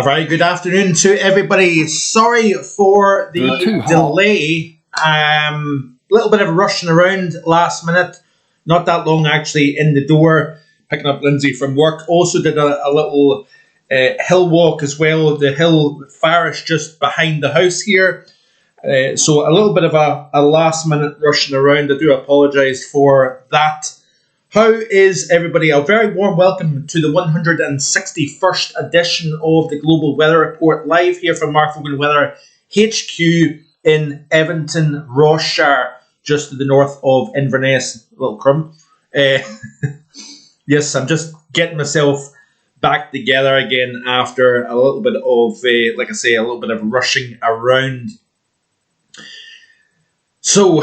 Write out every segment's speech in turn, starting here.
A very good afternoon to everybody. Sorry for the delay. Little bit of rushing around last minute. Not that long actually in the door, picking up Lindsay from work. Also did a little hill walk as well. The hill Farish just behind the house here. So a little bit of a last minute rushing around. I do apologise for that. How is everybody? A very warm welcome to the 161st edition of the Global Weather Report, live here from Mark Vogan Weather HQ in Evanton, Ross-shire, just to the north of Inverness. Little crumb. Yes, I'm just getting myself back together again after a little bit of, like I say, a little bit of rushing around. So,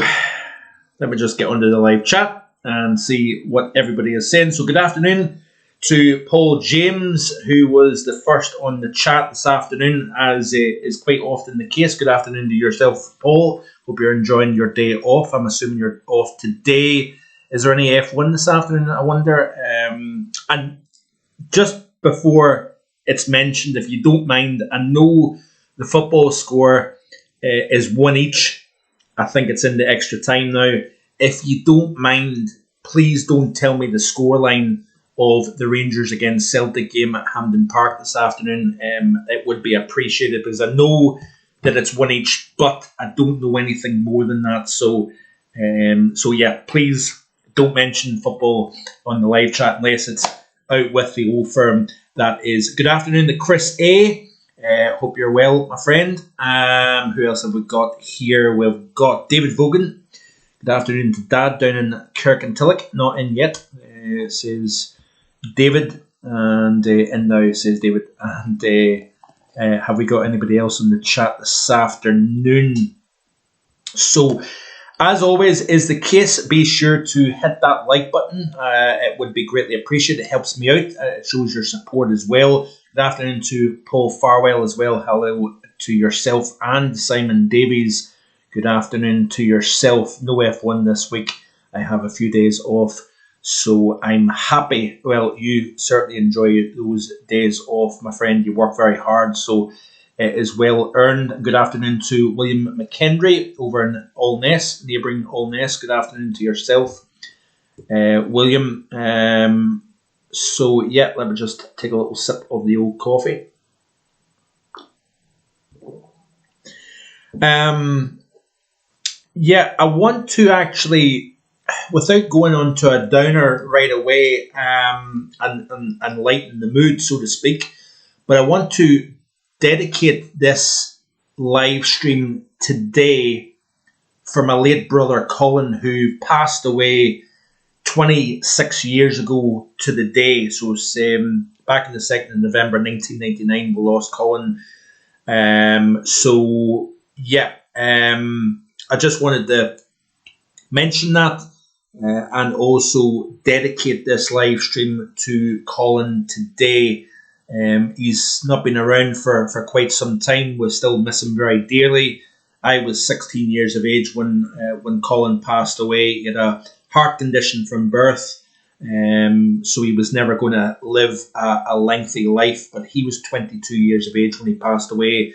let me just get onto the live chat and see what everybody is saying. So good afternoon to Paul James, who was the first on the chat this afternoon, as is quite often the case. Good afternoon to yourself, Paul. Hope you're enjoying your day off. I'm assuming you're off today. Is there any F1 this afternoon, I wonder? And just before it's mentioned, if you don't mind, I know the football score is 1 each. I think it's in the extra time now. If you don't mind, please don't tell me the scoreline of the Rangers against Celtic game at Hampden Park this afternoon. It would be appreciated because I know that it's 1 each, but I don't know anything more than that. So yeah, please don't mention football on the live chat unless it's out with the old firm. That is good afternoon to Chris A. Hope you're well, my friend. Who else have we got here? We've got David Vogan. Good afternoon to Dad down in Kirkintilloch. Not in yet, says David. And in now, says David. And have we got anybody else in the chat this afternoon? So, as always is the case, be sure to hit that like button. It would be greatly appreciated. It helps me out. It shows your support as well. Good afternoon to Paul Farwell as well. Hello to yourself and Simon Davies. Good afternoon to yourself. No F1 this week. I have a few days off, so I'm happy. Well, you certainly enjoy those days off, my friend. You work very hard, so it is well earned. Good afternoon to William McKendry over in Allness, neighbouring Allness. Good afternoon to yourself, William. So, yeah, let me just take a little sip of the old coffee. Yeah, I want to actually, without going on to a downer right away and lighten the mood, so to speak, but I want to dedicate this live stream today for my late brother Colin, who passed away 26 years ago to the day. So it's back in the 2nd of November 1999 we lost Colin. So yeah, I just wanted to mention that and also dedicate this live stream to Colin today. He's not been around for quite some time. We still miss him very dearly. I was 16 years of age when Colin passed away. He had a heart condition from birth, so he was never going to live a lengthy life, but he was 22 years of age when he passed away.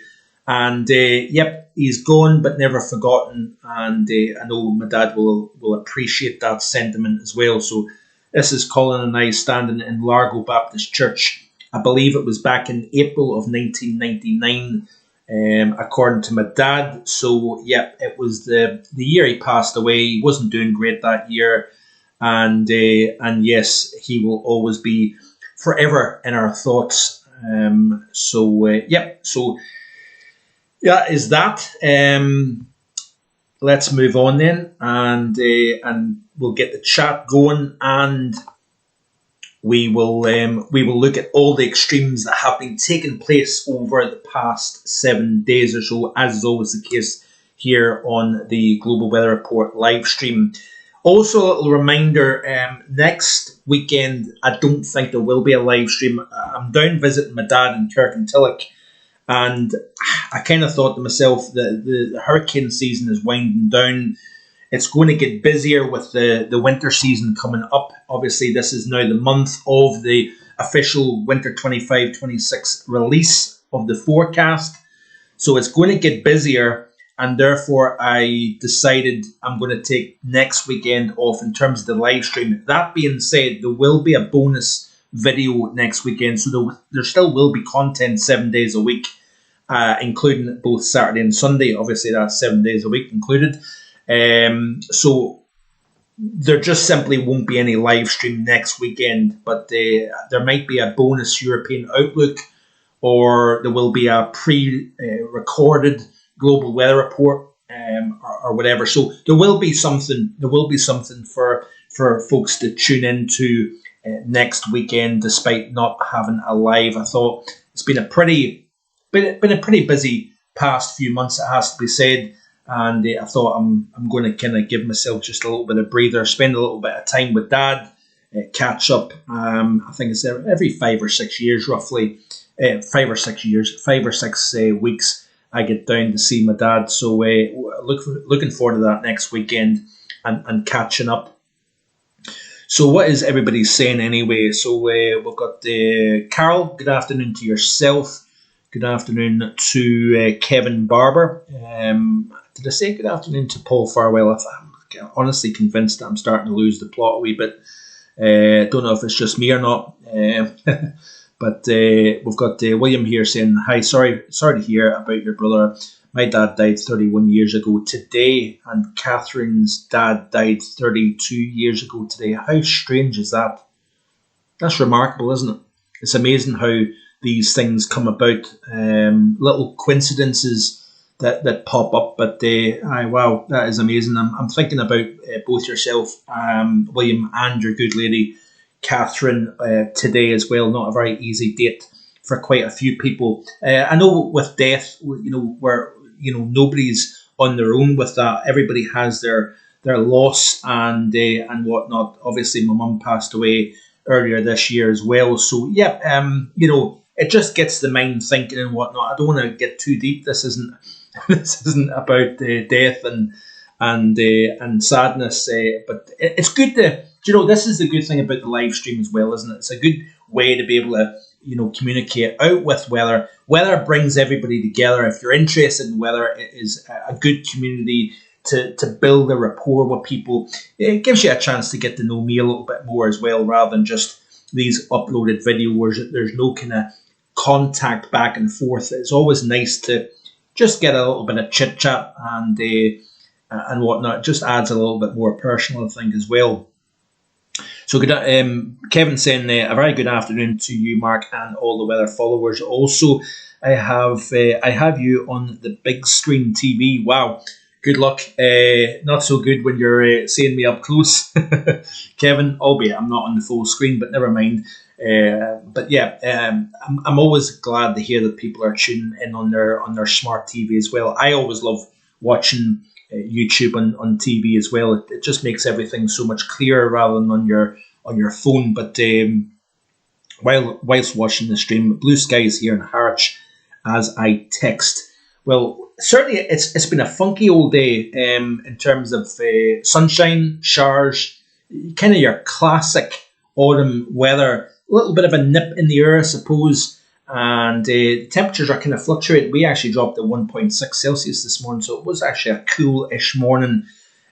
And yep, he's gone but never forgotten, and I know my dad will appreciate that sentiment as well. So this is Colin and I standing in Largo Baptist Church. I believe it was back in April of 1999, according to my dad. So yeah, it was the year he passed away. He wasn't doing great that year, and yes, he will always be forever in our thoughts. So yeah, is that. Let's move on then, and we'll get the chat going, and we will look at all the extremes that have been taking place over the past 7 days or so, as is always the case here on the Global Weather Report live stream. Also, a little reminder, next weekend, I don't think there will be a live stream. I'm down visiting my dad in Kirkintilloch, and I kind of thought to myself that the hurricane season is winding down. It's going to get busier with the winter season coming up. Obviously, this is now the month of the official Winter 25-26 release of the forecast. So it's going to get busier, and therefore I decided I'm going to take next weekend off in terms of the live stream. That being said, there will be a bonus video next weekend, so there still will be content 7 days a week, including both Saturday and Sunday. Obviously, that's 7 days a week included. So there just simply won't be any live stream next weekend, but there might be a bonus European outlook, or there will be a pre-recorded global weather report, or whatever. So there will be something. There will be something for folks to tune into next weekend, despite not having a live. I thought it's been a pretty busy past few months, it has to be said. And I thought I'm going to kind of give myself just a little bit of breather, spend a little bit of time with Dad, catch up. I think it's every 5 or 6 years, roughly, 5 or 6 weeks, I get down to see my dad. So looking forward to that next weekend and catching up. So what is everybody saying anyway? So we've got Carol, good afternoon to yourself. Good afternoon to Kevin Barber. Did I say good afternoon to Paul Farwell? I'm honestly convinced that I'm starting to lose the plot a wee bit. Don't know if it's just me or not. But we've got William here saying, hi, sorry to hear about your brother. My dad died 31 years ago today, and Catherine's dad died 32 years ago today. How strange is that? That's remarkable, isn't it? It's amazing how these things come about, little coincidences that pop up. But wow, that is amazing. I'm thinking about both yourself, William, and your good lady Catherine today as well. Not a very easy date for quite a few people. I know with death, where nobody's on their own with that. Everybody has their loss and whatnot. Obviously, my mum passed away earlier this year as well. So yeah, it just gets the mind thinking and whatnot. I don't want to get too deep. This isn't about death and sadness. But it's good to, this is the good thing about the live stream as well, isn't it? It's a good way to be able to, communicate out with weather. Weather brings everybody together. If you're interested in weather, it is a good community to build a rapport with people. It gives you a chance to get to know me a little bit more as well, rather than just these uploaded videos where there's no kind of contact back and forth. It's always nice to just get a little bit of chit chat and whatnot. It just adds a little bit more personal, I think, as well. So good, Kevin saying a very good afternoon to you, Mark, and all the weather followers. Also, I have you on the big screen TV. Wow, good luck. Not so good when you're seeing me up close, Kevin. Albeit I'm not on the full screen, but never mind. But yeah, I'm always glad to hear that people are tuning in on their smart TV as well. I always love watching YouTube on TV as well. It just makes everything so much clearer rather than on your phone. But whilst watching the stream, blue skies here in Harwich as I text. Well, certainly it's been a funky old day in terms of sunshine, showers, kind of your classic autumn weather. A little bit of a nip in the air, I suppose. And the temperatures are kind of fluctuating. We actually dropped to 1.6 Celsius this morning, so it was actually a cool-ish morning.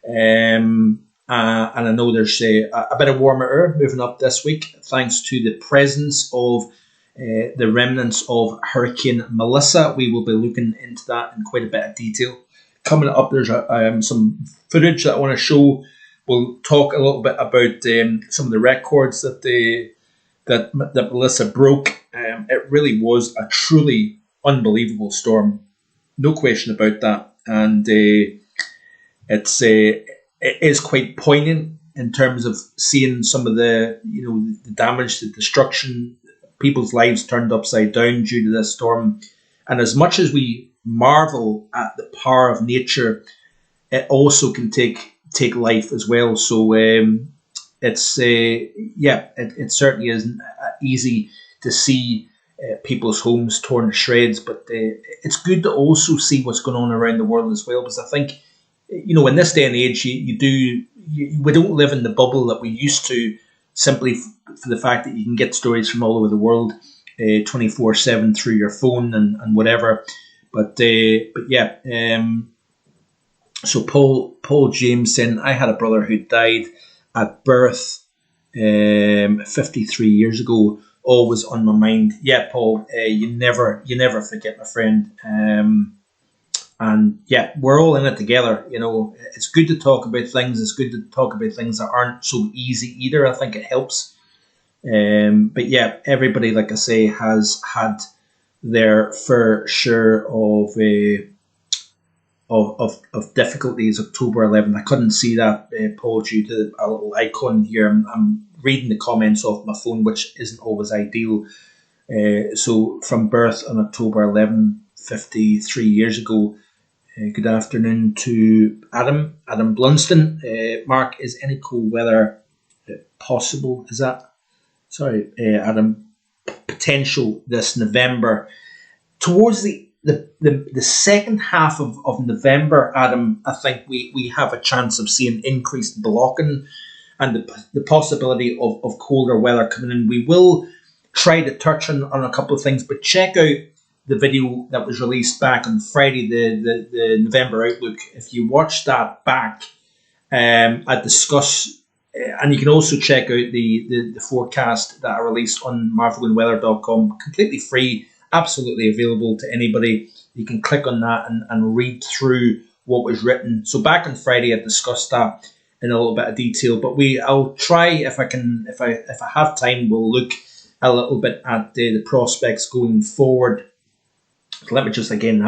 And I know there's a bit of warmer air moving up this week, thanks to the presence of the remnants of Hurricane Melissa. We will be looking into that in quite a bit of detail. Coming up, there's some footage that I want to show. We'll talk a little bit about some of the records that Melissa broke. It really was a truly unbelievable storm, no question about that. And it is quite poignant in terms of seeing some of the damage, the destruction, people's lives turned upside down due to this storm. And as much as we marvel at the power of nature, it also can take life as well. So it certainly isn't easy to see people's homes torn to shreds, but it's good to also see what's going on around the world as well, because I think in this day and age we don't live in the bubble that we used to, simply for the fact that you can get stories from all over the world. 24/7 through your phone and whatever. But yeah, so Paul James saying, I had a brother who died at birth 53 years ago. Always on my mind. Yeah, Paul, you never forget, my friend. And yeah, we're all in it together. You know, it's good to talk about things. It's good to talk about things that aren't so easy either. I think it helps. But yeah, everybody, like I say, has had their fair share of difficulties. October 11th. I couldn't see that, Paul, due to a little icon here. I'm reading the comments off my phone, which isn't always ideal. So from birth on October 11, 53 years ago. Good afternoon to Adam Blunston. Mark, is any cold weather possible? Is that, sorry, Adam, potential this November? Towards the second half of November, Adam, I think we have a chance of seeing increased blocking and the possibility of colder weather coming in. We will try to touch on a couple of things, but check out the video that was released back on Friday, the November Outlook. If you watch that back, I discuss, and you can also check out the forecast that I released on marvelingweather.com, completely free, absolutely available to anybody. You can click on that and read through what was written. So back on Friday, I discussed that in a little bit of detail, but I'll try, if I have time, we'll look a little bit at the prospects going forward. So let me just again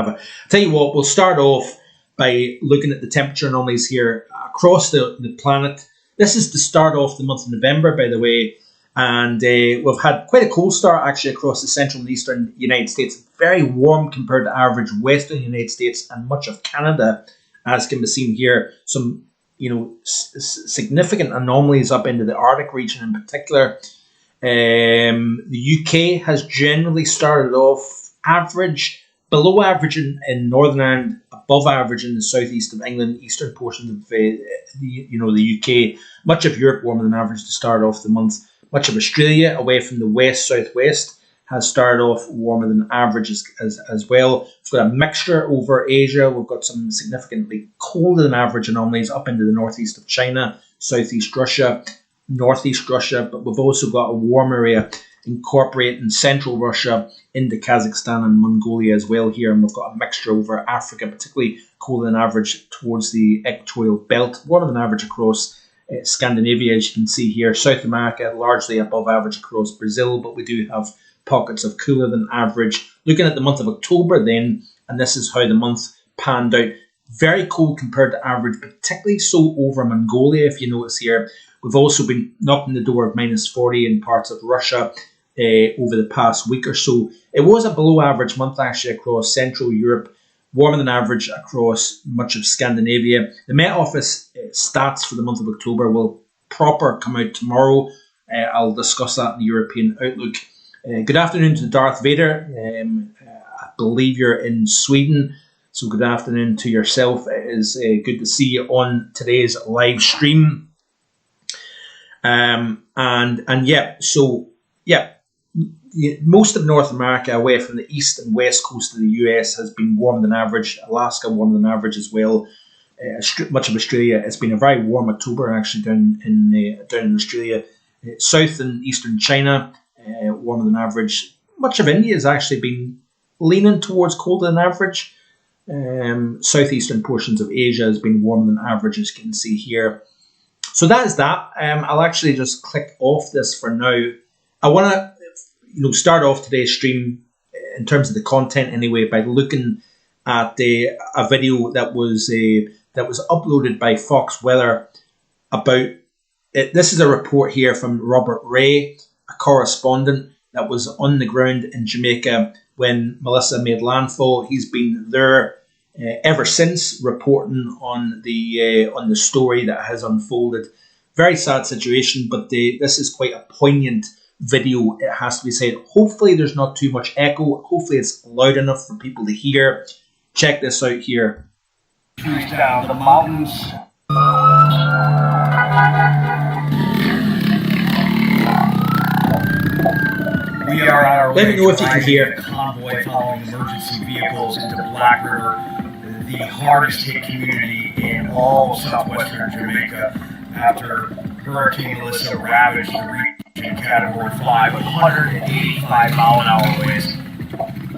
tell you what, we'll start off by looking at the temperature anomalies here across the planet. This is to start off the month of November, by the way, and we've had quite a cold start actually across the central and eastern United States. Very warm compared to average western United States and much of Canada, as can be seen here. Some significant anomalies up into the Arctic region in particular. The UK has generally started off average, below average in Northern Ireland, above average in the southeast of England, eastern portions of the UK. Much of Europe warmer than average to start off the month. Much of Australia, away from the west-southwest, has started off warmer than average as well. We've got a mixture over Asia. We've got some significantly colder than average anomalies up into the northeast of China, southeast Russia, northeast Russia, but we've also got a warm area incorporating central Russia into Kazakhstan and Mongolia as well here, and we've got a mixture over Africa, particularly colder than average towards the equatorial belt, warmer than average across Scandinavia, as you can see here. South America largely above average across Brazil, but we do have pockets of cooler than average. Looking at the month of October then, and this is how the month panned out. Very cold compared to average, particularly so over Mongolia, if you notice here. We've also been knocking the door of -40 in parts of Russia over the past week or so. It was a below average month actually across Central Europe, warmer than average across much of Scandinavia. The Met Office stats for the month of October will proper come out tomorrow. I'll discuss that in the European Outlook. Good afternoon to Darth Vader. I believe you're in Sweden, so good afternoon to yourself. It is good to see you on today's live stream. Most of North America, away from the east and west coast of the US, has been warmer than average. Alaska warmer than average as well. Much of Australia, it's been a very warm October actually down in Australia. South and eastern China, warmer than average. Much of India has actually been leaning towards colder than average. Southeastern portions of Asia has been warmer than average, as you can see here. So that is that. I'll actually just click off this for now. I want to start off today's stream in terms of the content anyway by looking at a video that was uploaded by Fox Weather about it. This is a report here from Robert Ray, a correspondent that was on the ground in Jamaica when Melissa made landfall. He's been there ever since, reporting on the story that has unfolded. Very sad situation, but this is quite a poignant video, it has to be said. Hopefully there's not too much echo. Hopefully it's loud enough for people to hear. Check this out here. Down the mountains. We are on our Let way me know if you can to hear. a convoy following emergency vehicles into Black River, the hardest hit community in all of southwestern Jamaica after Hurricane Melissa ravaged the region Category 5 with 185 mile an hour winds.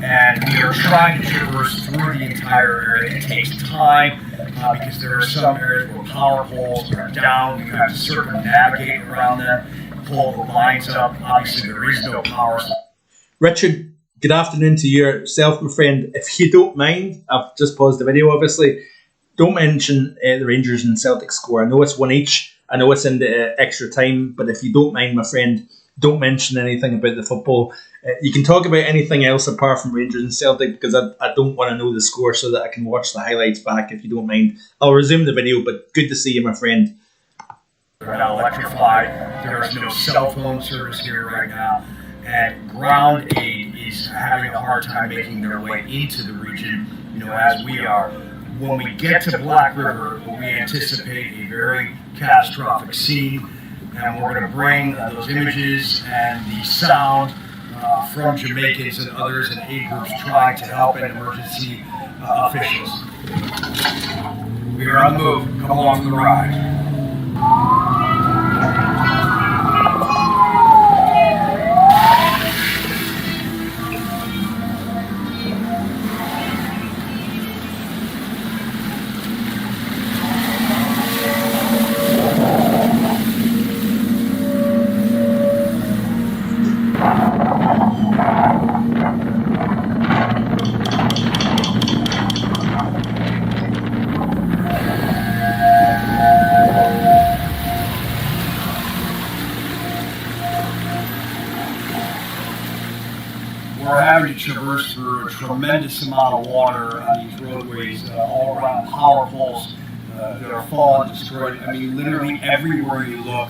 And we are trying to traverse through the entire area. It takes time because there are some areas where power poles are down. You have to circumnavigate around them, pull the lines up. Obviously, there is no power. Richard, good afternoon to yourself, my friend. If you don't mind, I've just paused the video, obviously. Don't mention the Rangers and Celtic score. I know it's one each. I know it's in the extra time. But if you don't mind, my friend, don't mention anything about the football. You can talk about anything else apart from Rangers and Celtic because I don't want to know the score so that I can watch the highlights back if you don't mind. I'll resume the video, but good to see you, my friend. We're now electrified. There is no cell phone service here right now. And ground aid is having a hard time making their way into the region, as we are. When we get to Black River, we anticipate a very catastrophic scene. And we're going to bring those images and the sound from Jamaicans and others and aid groups trying to help and emergency officials. We are on the move. Come along for the ride. We're having to traverse through a tremendous amount of water on these roadways, all around power poles that are fallen, destroyed. I mean, literally everywhere you look,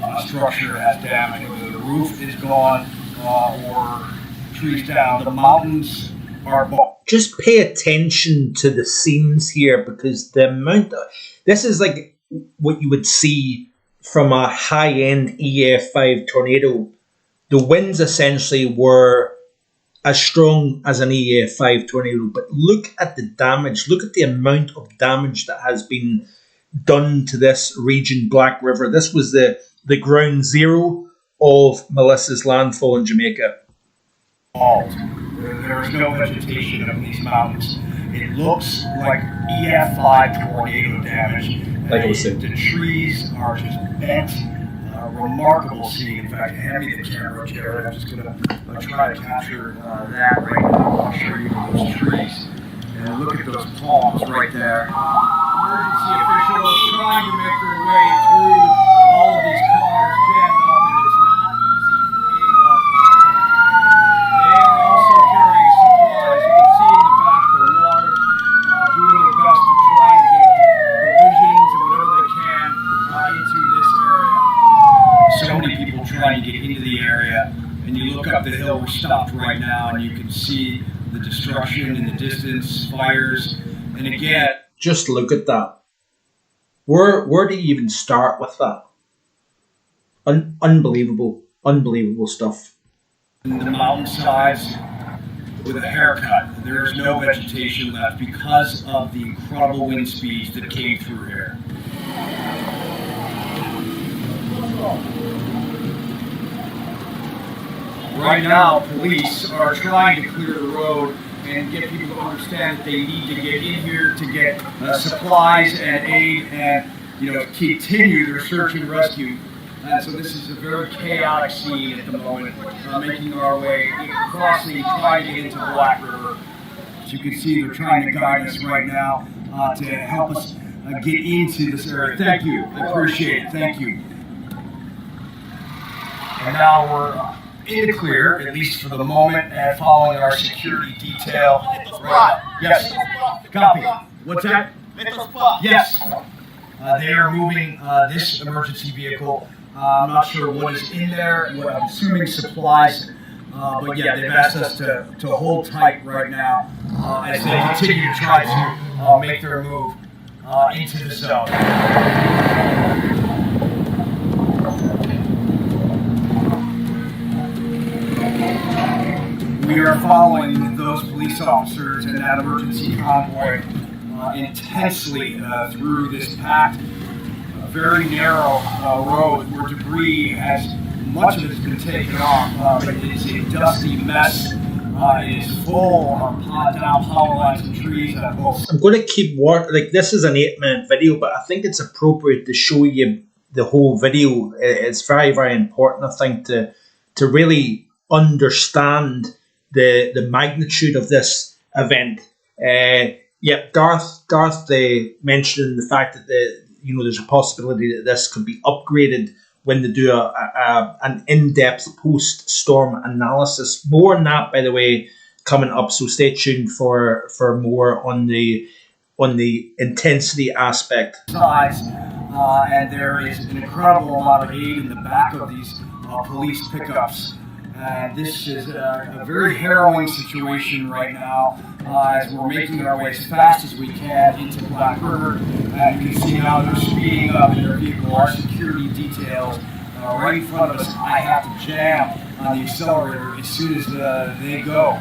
a structure has damage. Whether the roof is gone or trees down. The mountains are... Just pay attention to the seams here because the amount of... This is like what you would see from a high-end EF5 tornado. The winds essentially were as strong as an EF5 tornado, but look at the damage, look at the amount of damage that has been done to this region, Black River. This was the ground zero of Melissa's landfall in Jamaica. There is no vegetation in these mountains. It looks like EF5 tornado damage. Like I was saying. The trees are just bent. Remarkable scene. In fact, hand me the camera, Jared. I'm just going to try to capture that right now. I'll show you those trees. And look at those palms right there. Emergency officials trying to make their way through all of these cars jammed up, and it's not easy for anyone. They are also carrying supplies. You can see in the back the water, doing their best to try and get provisions and whatever they can into this area. So many people trying to get into the area, and you look up the hill. We're stopped right now, and you can see the destruction in the distance, fires, and again, just look at that. Where do you even start with that? Unbelievable stuff. In the mountainsides with a haircut, there is no vegetation left because of the incredible wind speeds that came through here. Right now, police are trying to clear the road and get people to understand that they need to get in here to get supplies and aid and continue their search and rescue. And so this is a very chaotic scene at the moment, making our way crossing, trying to get into Black River. As you can see, they're trying to guide us right now to help us get into this area. Thank you. I appreciate it. Thank you. And now we're in the clear, at least for the moment, and following our security detail. Right. Yes. Copy. What's that? Yes. They are moving this emergency vehicle. I'm not sure what is in there. I'm assuming supplies. But yeah, they've asked us to hold tight right now as they continue to try to make their move into the zone. following those police officers and that emergency convoy intensely through this packed, very narrow road where debris has, much of it has been taken off, but it is a dusty mess. It is full of down power lines and trees on both sides. I'm going to keep like this is an 8-minute video, but I think it's appropriate to show you the whole video. It's very, very important, I think, to really understand the magnitude of this event. Garth mentioned the fact that there's a possibility that this could be upgraded when they do an in-depth post-storm analysis. More on that, by the way, coming up. So stay tuned for more on the intensity aspect. And there is an incredible amount of aid in the back of these police pickups. This is a very harrowing situation right now as we're making our way as fast as we can into Black River. You can see now they're speeding up in their vehicle. Our security details right in front of us. I have to jam on the accelerator as soon as they go.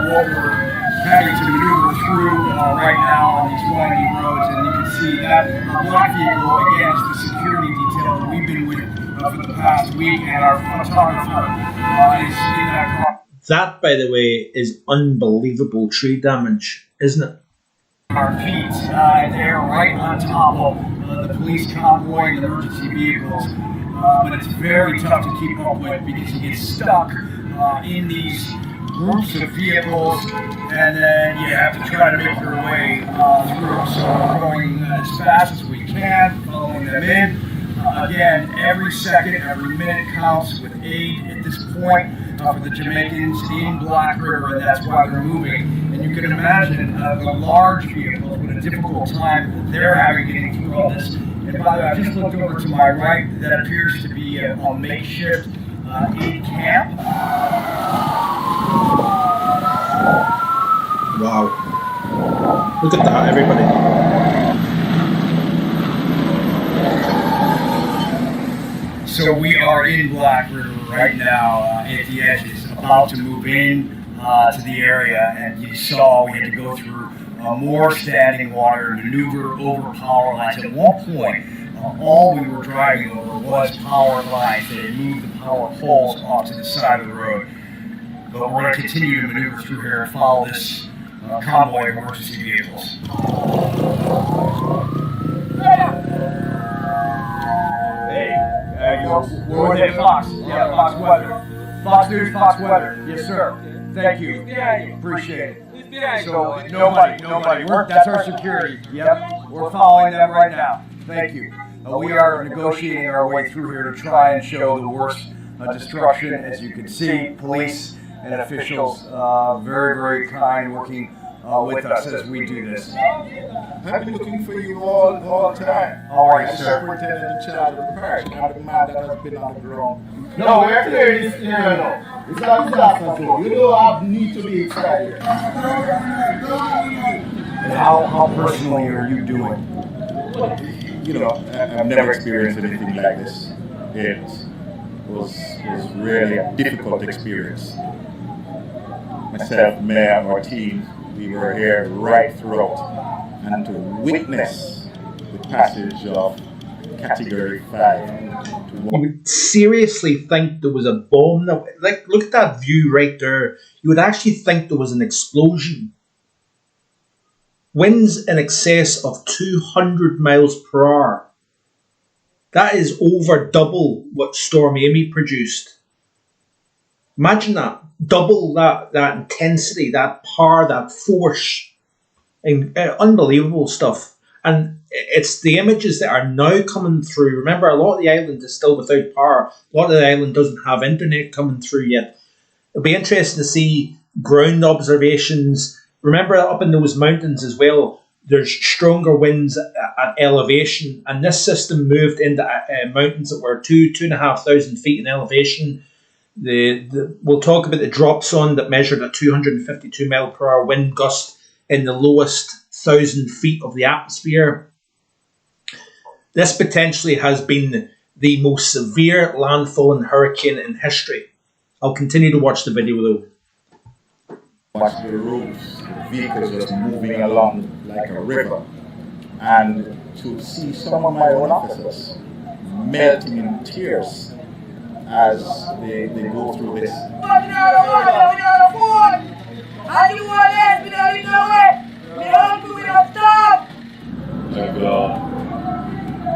What we're having to maneuver through right now on these winding roads, and you can see that black vehicle again is the security detail that we've been with for the past week, and our photographer is in that car. That, by the way, is unbelievable tree damage, isn't it? Our feet, they're right on top of the police convoy and the emergency vehicles, but it's very tough to keep up with because you get stuck in these groups of vehicles, and then you have to try to make your way through. So we're going as fast as we can, following them in. Again, every second, every minute counts with aid at this point for the Jamaicans in Black River, and that's why they're moving. And you can imagine the large vehicles with a difficult time they're having getting through all this. And by the way, I just looked over to my right. That appears to be a makeshift aid camp. Wow. Look at that, everybody. So we are in Black River right now at the edges, about to move in to the area, and you saw we had to go through more standing water, maneuver over power lines. At one point, all we were driving over was power lines that had moved the power poles off to the side of the road. But we're going to continue to maneuver through here and follow this convoy of emergency vehicles. Hey, you go. We're with Fox. Yeah, Fox Weather. Fox News, Fox Weather. Yes, sir. Thank you. Appreciate it. So nobody. That's our security. Yep. We're following them right now. Thank you. We are negotiating our way through here to try and show the worst destruction. As you can see, police and officials very, very kind, working with us as we do this. I've been looking for you all the time. All right, sir. Superintendent in charge of the parish, not the man that has been on the ground. No, we're clear this area now. It's a disaster zone. You don't need to be inside here. And how personally are you doing? I've never experienced anything like this. It was really a difficult experience. Myself, Mayor, and our team, we were here right throughout, and to witness the passage of Category 5. You would seriously think there was a bomb. Look at that view right there. You would actually think there was an explosion. Winds in excess of 200 miles per hour. That is over double what Storm Amy produced. Imagine that. Double that intensity, that power, that force. And, unbelievable stuff. And it's the images that are now coming through. Remember, a lot of the island is still without power. A lot of the island doesn't have internet coming through yet. It'll be interesting to see ground observations. Remember, up in those mountains as well, there's stronger winds at elevation, and this system moved into mountains that were 2,500 feet in elevation. We'll talk about the drop zone that measured a 252 mile per hour wind gust in the lowest 1,000 feet of the atmosphere. This potentially has been the most severe landfalling hurricane in history. I'll continue to watch the video though. Watch the roads, the vehicles just moving along like a river, and to see some of my own officers melting in tears as they go through this.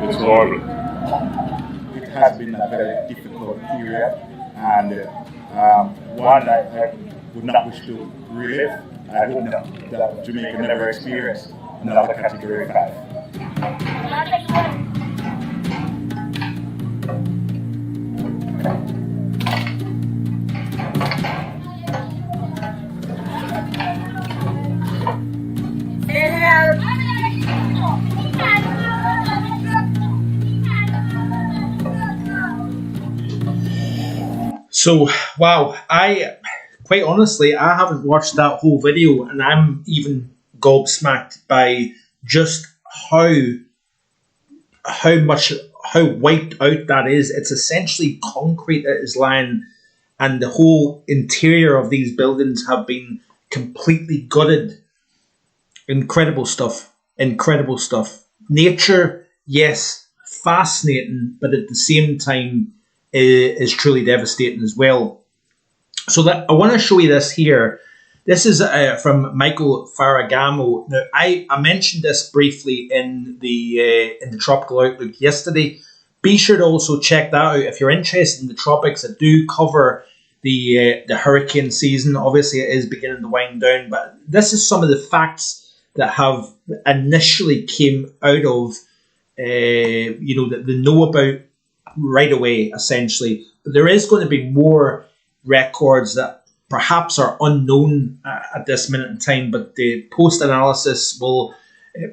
It's horrible. It has been a very difficult period, and one I would not wish to relive. I hope that Jamaica never experienced another Category 5. So, wow, quite honestly, I haven't watched that whole video, and I'm even gobsmacked by just how wiped out that is. It's essentially concrete that is lying, and the whole interior of these buildings have been completely gutted. Incredible stuff. Incredible stuff. Nature, yes, fascinating, but at the same time is truly devastating as well. So I want to show you this here. This is from Michael Ferragamo. Now, I mentioned this briefly in the Tropical Outlook yesterday. Be sure to also check that out if you're interested in the tropics. I do cover the hurricane season. Obviously, it is beginning to wind down, but this is some of the facts that have initially came out of that they know about right away, essentially. But there is going to be more records that perhaps are unknown at this minute in time, but the post-analysis will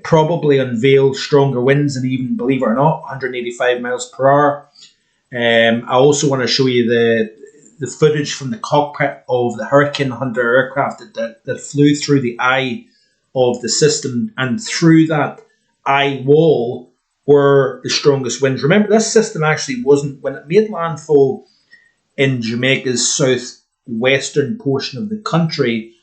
probably unveil stronger winds and even, believe it or not, 185 miles per hour. I also want to show you the footage from the cockpit of the Hurricane Hunter aircraft that flew through the eye of the system, and through that eye wall were the strongest winds. Remember, this system actually wasn't, when it made landfall in Jamaica's southwestern portion of the country,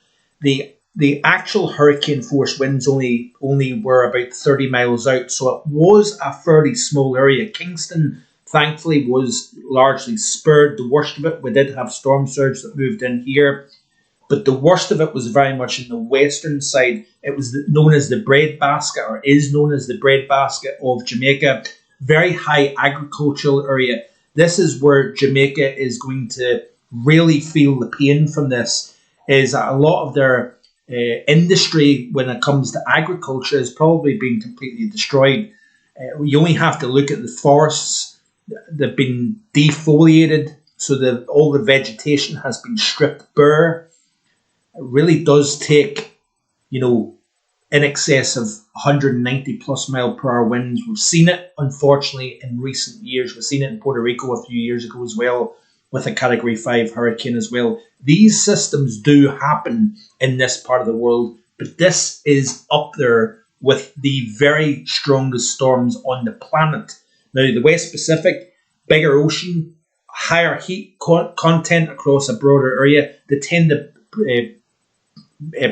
the actual hurricane force winds only were about 30 miles out, so it was a fairly small area. Kingston, thankfully, was largely spared the worst of it. We did have storm surge that moved in here, but the worst of it was very much in the western side. It was known as the breadbasket, or is known as the breadbasket of Jamaica. Very high agricultural area. This is where Jamaica is going to really feel the pain from this, is a lot of their industry when it comes to agriculture has probably been completely destroyed. You only have to look at the forests. They've been defoliated, so all the vegetation has been stripped bare. It really does take, in excess of 190 plus mile per hour winds. We've seen it, unfortunately, in recent years. We've seen it in Puerto Rico a few years ago as well, with a Category 5 hurricane as well. These systems do happen in this part of the world, but this is up there with the very strongest storms on the planet. Now, the West Pacific, bigger ocean, higher heat content across a broader area, they tend to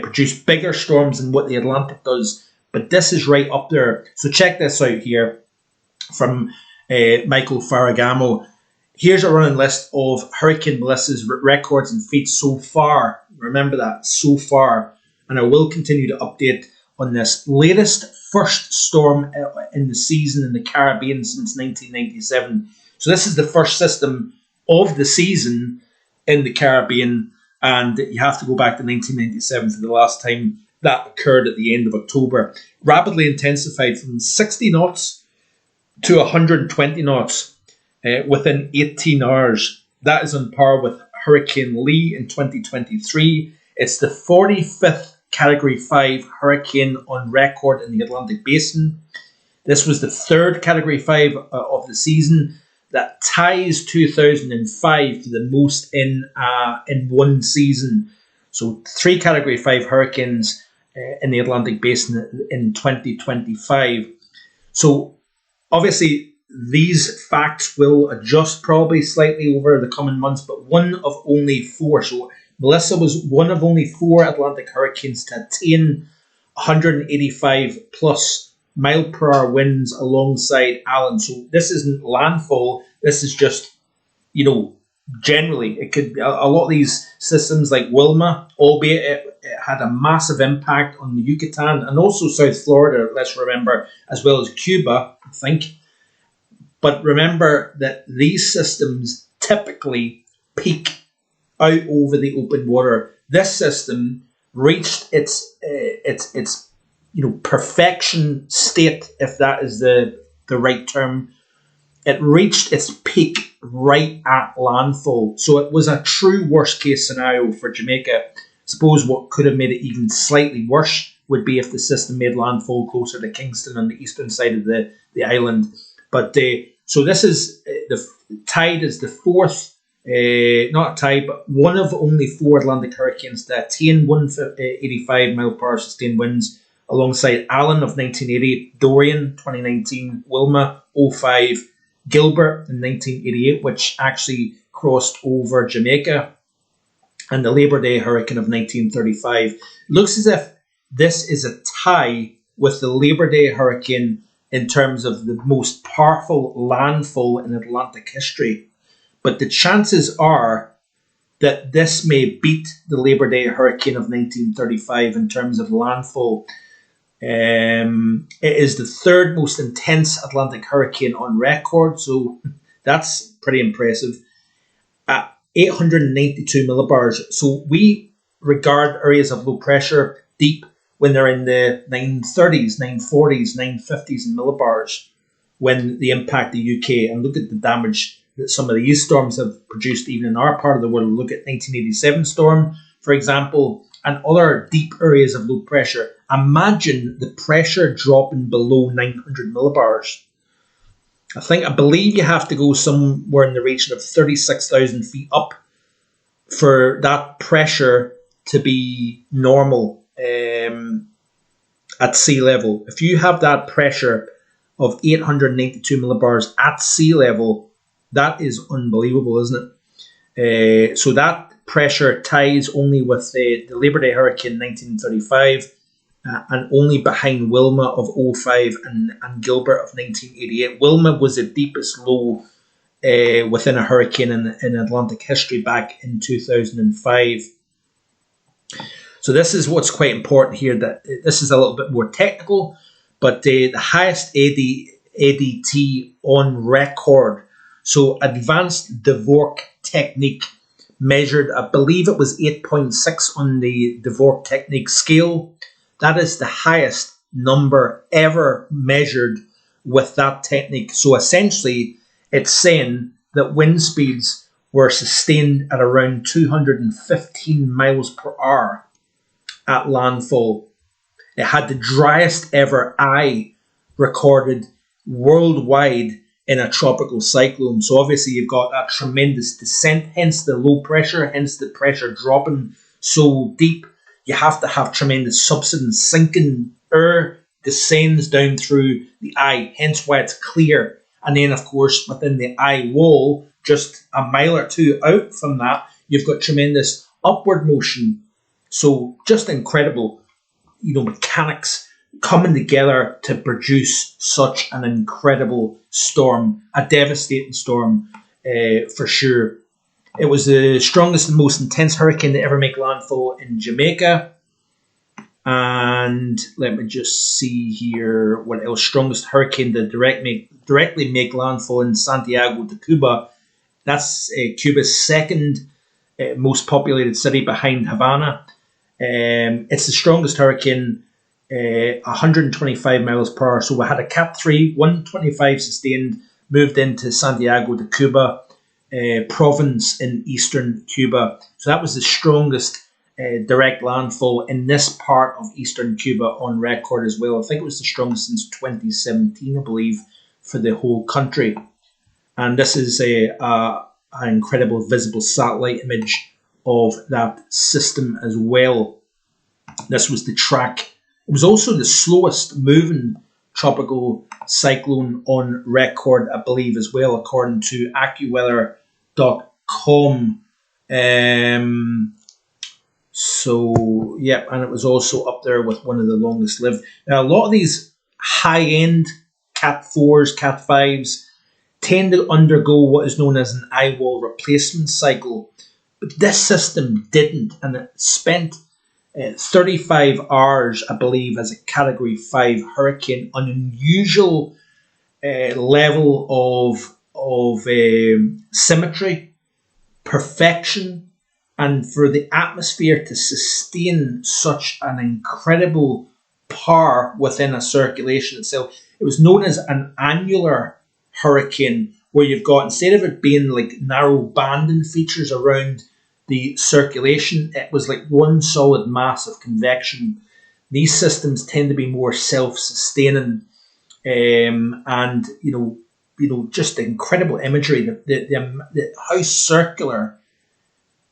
produce bigger storms than what the Atlantic does, but this is right up there. So check this out here from Michael Ferragamo. Here's a running list of Hurricane Melissa's records and feats so far. Remember that, so far. And I will continue to update on this latest first storm in the season in the Caribbean since 1997. So this is the first system of the season in the Caribbean, and you have to go back to 1997 for the last time that occurred at the end of October. Rapidly intensified from 60 knots to 120 knots within 18 hours. That is on par with Hurricane Lee in 2023. It's the 45th Category 5 hurricane on record in the Atlantic Basin. This was the third Category 5 of the season. That ties 2005 to the most in one season. So 3 Category 5 hurricanes in the Atlantic Basin in 2025. So obviously these facts will adjust probably slightly over the coming months, but one of only 4. So Melissa was one of only 4 Atlantic hurricanes to attain 185 plus mile per hour winds alongside Alan. So this isn't landfall. This is just, generally it could be a lot of these systems like Wilma, albeit it had a massive impact on the Yucatan and also South Florida, let's remember, as well as Cuba, I think. But remember that these systems typically peak out over the open water. This system reached its perfection state, if that is the right term. It reached its peak right at landfall. So it was a true worst case scenario for Jamaica. Suppose what could have made it even slightly worse would be if the system made landfall closer to Kingston on the eastern side of the island. But so this is the tide is the fourth, not a tie, but one of only 4 Atlantic hurricanes to attain 185 mile per hour sustained winds, alongside Alan of 1980, Dorian 2019, Wilma 05, Gilbert in 1988, which actually crossed over Jamaica, and the Labor Day hurricane of 1935. Looks as if this is a tie with the Labor Day hurricane in terms of the most powerful landfall in Atlantic history. But the chances are that this may beat the Labor Day hurricane of 1935 in terms of landfall. It is the third most intense Atlantic hurricane on record, so that's pretty impressive. At 892 millibars. So we regard areas of low pressure deep when they're in the 930s, 940s, 950s in millibars when they impact the UK. And look at the damage that some of these storms have produced even in our part of the world. Look at 1987 storm, for example, and other deep areas of low pressure. Imagine the pressure dropping below 900 millibars. I believe you have to go somewhere in the region of 36,000 feet up for that pressure to be normal at sea level. If you have that pressure of 892 millibars at sea level, that is unbelievable, isn't it? So that pressure ties only with the Labor Day hurricane 1935 and only behind Wilma of 05 and Gilbert of 1988. Wilma was the deepest low within a hurricane in Atlantic history back in 2005. So this is what's quite important here, that this is a little bit more technical, but the highest ADT on record. So advanced Dvorak technique measured, I believe it was 8.6 on the Dvorak technique scale. That is the highest number ever measured with that technique. So essentially, it's saying that wind speeds were sustained at around 215 miles per hour at landfall. It had the driest ever eye recorded worldwide in a tropical cyclone. So obviously you've got that tremendous descent, hence the low pressure, hence the pressure dropping so deep. You have to have tremendous subsidence. Sinking air descends down through the eye, hence why it's clear. And then, of course, within the eye wall, just a mile or two out from that, you've got tremendous upward motion. So just incredible, mechanics coming together to produce such an incredible storm, a devastating storm for sure. It was the strongest and most intense hurricane to ever make landfall in Jamaica. And let me just see here what else. Strongest hurricane to directly make landfall in Santiago de Cuba. That's Cuba's second most populated city behind Havana. It's the strongest hurricane, 125 miles per hour. So we had a Cat 3, 125 sustained, moved into Santiago de Cuba province in eastern Cuba. So that was the strongest direct landfall in this part of eastern Cuba on record as well. I think it was the strongest since 2017, I believe, for the whole country. And this is an incredible visible satellite image of that system as well. This was the track. It was also the slowest moving tropical cyclone on record, I believe, as well, according to AccuWeather.com. So, yeah, and it was also up there with one of the longest lived. Now, a lot of these high-end Cat 4s, Cat 5s tend to undergo what is known as an eyewall replacement cycle. But this system didn't, and it spent 35 hours, I believe, as a Category 5 hurricane, an unusual level of symmetry, perfection, and for the atmosphere to sustain such an incredible power within a circulation itself. It was known as an annular hurricane, where you've got, instead of it being like narrow banding features around the circulation, it was like one solid mass of convection. These systems tend to be more self-sustaining, and just the incredible imagery, the how circular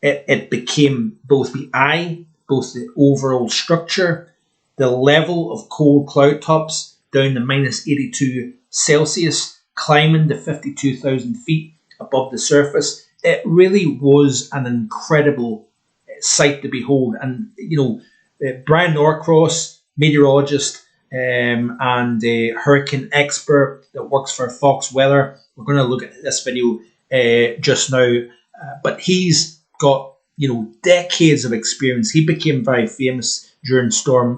it became, both the eye, both the overall structure, the level of cold cloud tops down to minus 82 Celsius, climbing to 52,000 feet above the surface. It really was an incredible sight to behold. And, Brian Norcross, meteorologist and a hurricane expert that works for Fox Weather, we're going to look at this video just now, but he's got decades of experience. He became very famous during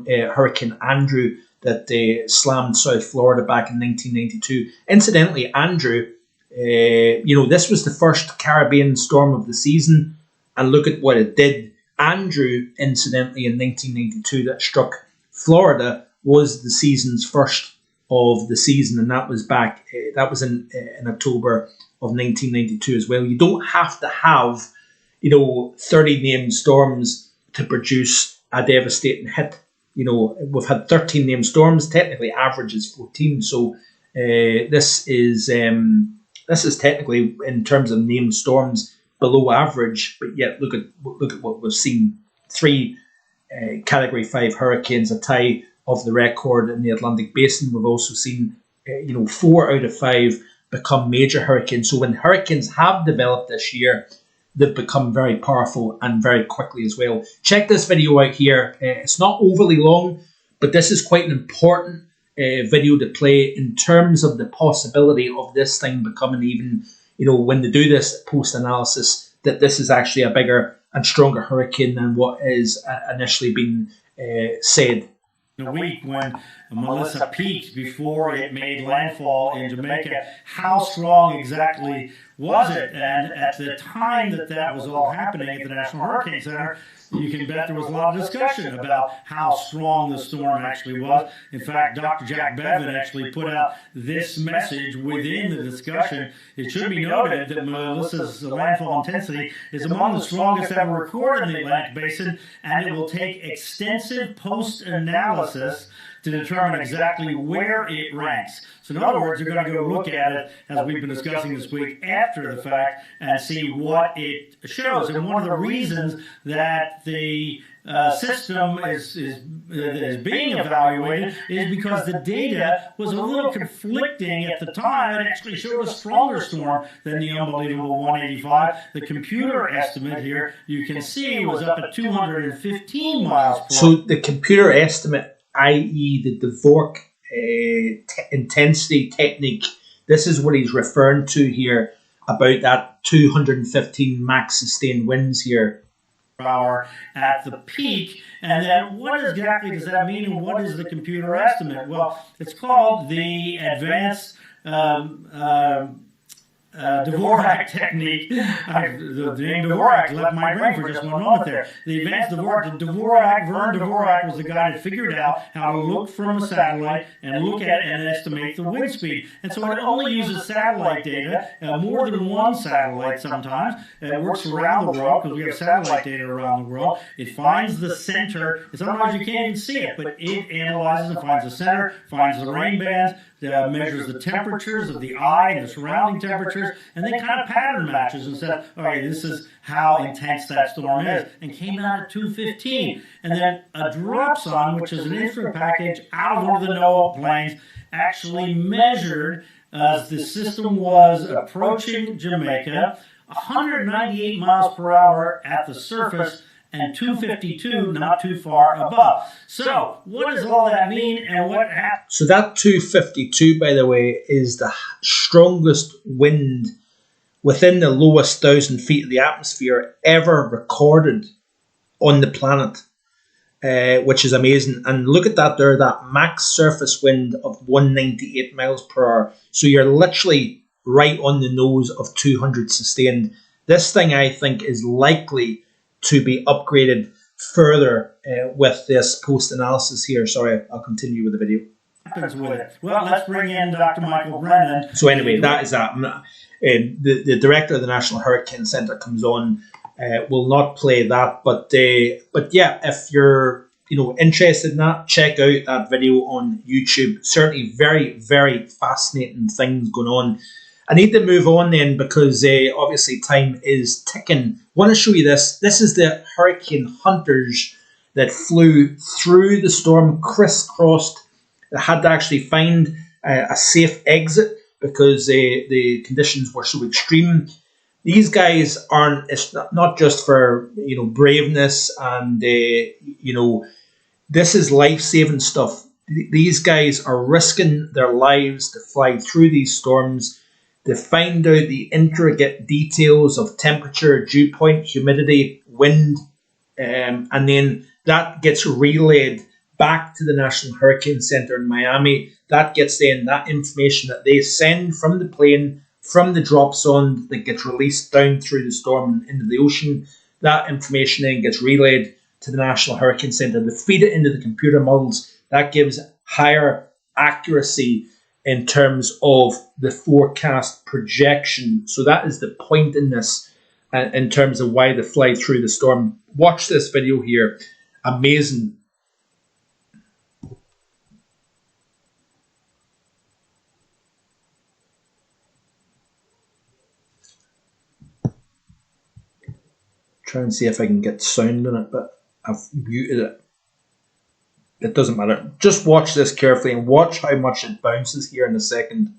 Hurricane Andrew that slammed South Florida back in 1992. Incidentally, Andrew, this was the first Caribbean storm of the season, and look at what it did. Andrew, incidentally, in 1992, that struck Florida, was the season's first of the season, and that was back. That was in October of 1992 as well. You don't have to have 30 named storms to produce a devastating hit. We've had 13 named storms. Technically, average is 14. So this is technically, in terms of named storms, below average. But yet, look at what we've seen: 3 Category 5 hurricanes, a tie of the record in the Atlantic Basin. We've also seen 4 out of 5 become major hurricanes. So when hurricanes have developed this year, they've become very powerful and very quickly as well. Check this video out here. It's not overly long, but this is quite an important video to play in terms of the possibility of this thing becoming even, when they do this post-analysis, that this is actually a bigger and stronger hurricane than what is initially been said. A week when Melissa peaked before it made landfall in Jamaica. How strong exactly was it? And at the time that was all happening at the National Hurricane Center, you can bet there was a lot of discussion about how strong the storm actually was. In fact, Dr. Jack Bevan actually put out this message within the discussion. It should be noted that Melissa's landfall intensity is among the strongest ever recorded in the Atlantic Basin, and it will take extensive post-analysis to determine exactly where it ranks. So in other words, you're going to go look at it, as we've been discussing this week, after the fact, and see what it shows. And one of the reasons that the system is being evaluated is because the data was a little conflicting at the time. It actually showed a stronger storm than the unbelievable 185. The computer estimate here, you can see, was up at 215 miles per hour. So the computer estimate, i.e. the Dvorak intensity technique, this is what he's referring to here about that 215 max sustained winds here. Hour at the peak. And then what exactly does that mean, and what is the computer estimate? Well, it's called the Advanced Dvorak technique. The name Dvorak left my brain for just one moment there. The advanced Dvorak, Vern Dvorak was the guy that figured out how to look from a satellite and look at and estimate the wind speed. And so it only uses satellite data, more than one satellite sometimes. It works around the world because we have satellite data around the world. It finds the center. Sometimes you can't even see it, but it analyzes and finds the center, finds the rain bands, measures the temperatures of the eye and the surrounding temperatures, and then kind of pattern matches and says, all right, this is how intense that storm is, and came out at 215. And then a dropson, which is an instrument package out of one of the NOAA planes, actually measured as the system was approaching Jamaica, 198 miles per hour at the surface, and 252 not too far above. So, what does all that mean, and what happened? So that 252, by the way, is the strongest wind within the lowest 1,000 feet of the atmosphere ever recorded on the planet, which is amazing. And look at that there, that max surface wind of 198 miles per hour. So you're literally right on the nose of 200 sustained. This thing, I think, is likely to be upgraded further with this post-analysis here. Sorry, I'll continue with the video. With it. Well, let's bring in Dr. Michael Brennan. So anyway, that is that. The director of the National Hurricane Center comes on. Will not play that, but yeah, if you're interested in that, check out that video on YouTube. Certainly, very, very fascinating things going on. I need to move on then because obviously time is ticking. I want to show you this. This is the hurricane hunters that flew through the storm, crisscrossed. They had to actually find a safe exit because the conditions were so extreme. These guys aren't. It's not just for braveness and this is life-saving stuff. These guys are risking their lives to fly through these storms, to find out the intricate details of temperature, dew point, humidity, wind, and then that gets relayed back to the National Hurricane Center in Miami. That gets then that information that they send from the plane, from the dropson that gets released down through the storm into the ocean. That information then gets relayed to the National Hurricane Center. They feed it into the computer models. That gives higher accuracy in terms of the forecast projection. So that is the point in this, in terms of why they fly through the storm. Watch this video here. Amazing. Try and see if I can get sound on it, but I've muted it. It doesn't matter. Just watch this carefully and watch how much it bounces here in a second.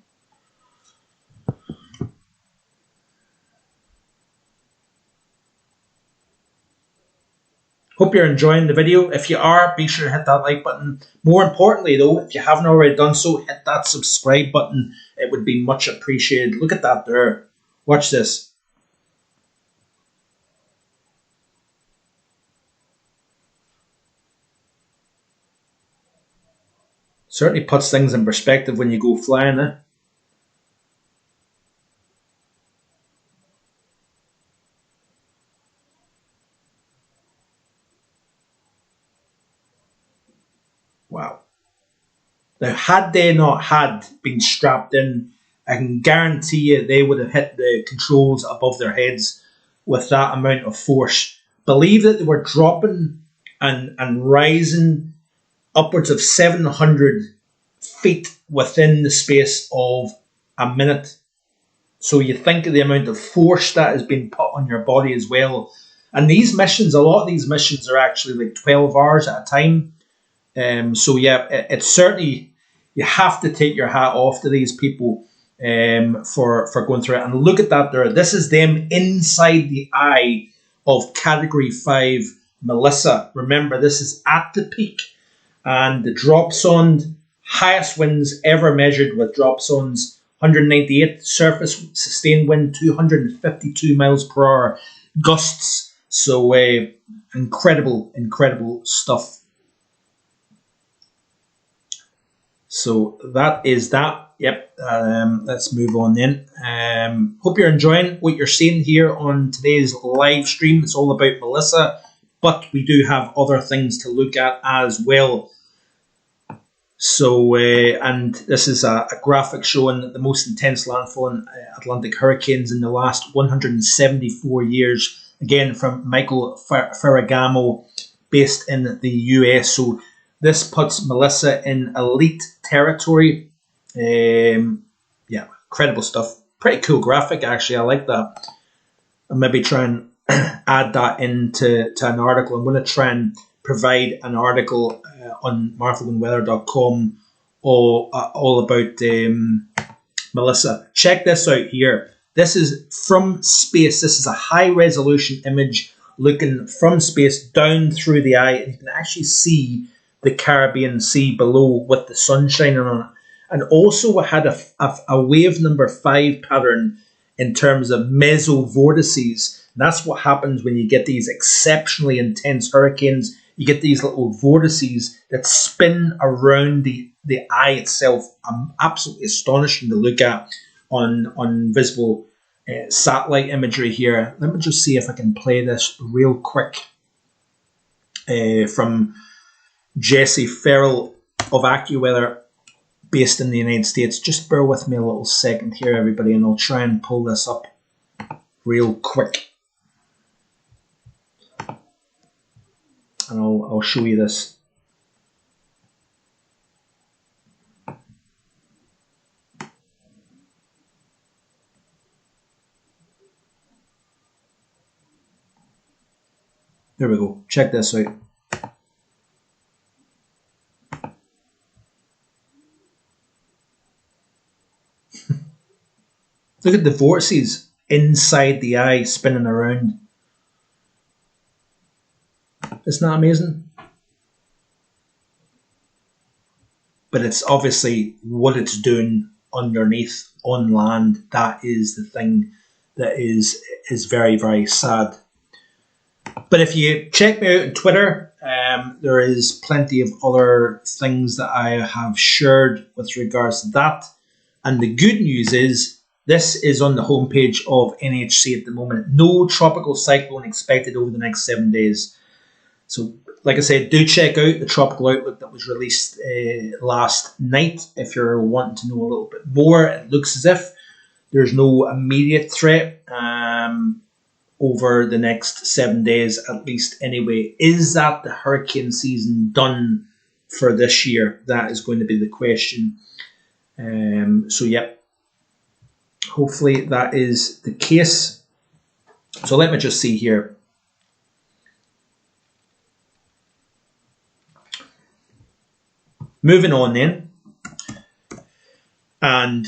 Hope you're enjoying the video. If you are, be sure to hit that like button. More importantly though, if you haven't already done so, hit that subscribe button. It would be much appreciated. Look at that there. Watch this. Certainly puts things in perspective when you go flying, eh? Wow. Now, had they not been strapped in, I can guarantee you they would have hit the controls above their heads with that amount of force. Believe that they were dropping and rising upwards of 700 feet within the space of a minute. So you think of the amount of force that has been put on your body as well. And these missions, a lot of these missions are actually like 12 hours at a time. So yeah, it's certainly, you have to take your hat off to these people for going through it. And look at that there. This is them inside the eye of Category 5 Melissa. Remember, this is at the peak. And the dropson, highest winds ever measured with dropsons, 198, surface sustained wind 252 miles per hour, gusts. So incredible stuff. So that is that. Yep. Let's move on then. Hope you're enjoying what you're seeing here on today's live stream. It's all about Melissa, but we do have other things to look at as well. So, and this is a graphic showing the most intense landfall in Atlantic hurricanes in the last 174 years. Again, from Michael Ferragamo, based in the US. So this puts Melissa in elite territory. Yeah, incredible stuff. Pretty cool graphic, actually. I like that. I'll maybe try and add that into an article. I'm going to try and provide an article on marthagunweather.com all about Melissa. Check this out here. This is from space. This is a high resolution image looking from space down through the eye, and you can actually see the Caribbean Sea below with the sun shining on it. And also we had a wave number 5 pattern in terms of mesovortices. And that's what happens when you get these exceptionally intense hurricanes. You get these little vortices that spin around the eye itself. Absolutely astonishing to look at on visible satellite imagery here. Let me just see if I can play this real quick from Jesse Farrell of AccuWeather, based in the United States. Just bear with me a little second here, everybody, and I'll try and pull this up real quick. And I'll show you this. There we go. Check this out. Look at the vortices inside the eye spinning around. Isn't that amazing? But it's obviously what it's doing underneath on land. That is the thing that is very, very sad. But if you check me out on Twitter, there is plenty of other things that I have shared with regards to that. And the good news is, this is on the homepage of NHC at the moment. No tropical cyclone expected over the next 7 days. So, like I said, do check out the tropical outlook that was released last night if you're wanting to know a little bit more. It looks as if there's no immediate threat over the next 7 days, at least anyway. Is that the hurricane season done for this year? That is going to be the question. So, yep. Hopefully that is the case. So let me just see here. Moving on then. And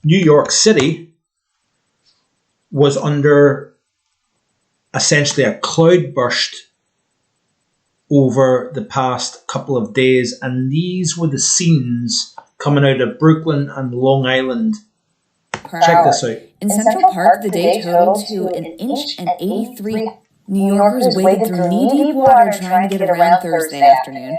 New York City was under essentially a cloudburst over the past couple of days. And these were the scenes coming out of Brooklyn and Long Island. Check this out. In Central Park, the day totaled to 1 inch and 83. New Yorkers waded through knee-deep water trying to get around Thursday afternoon.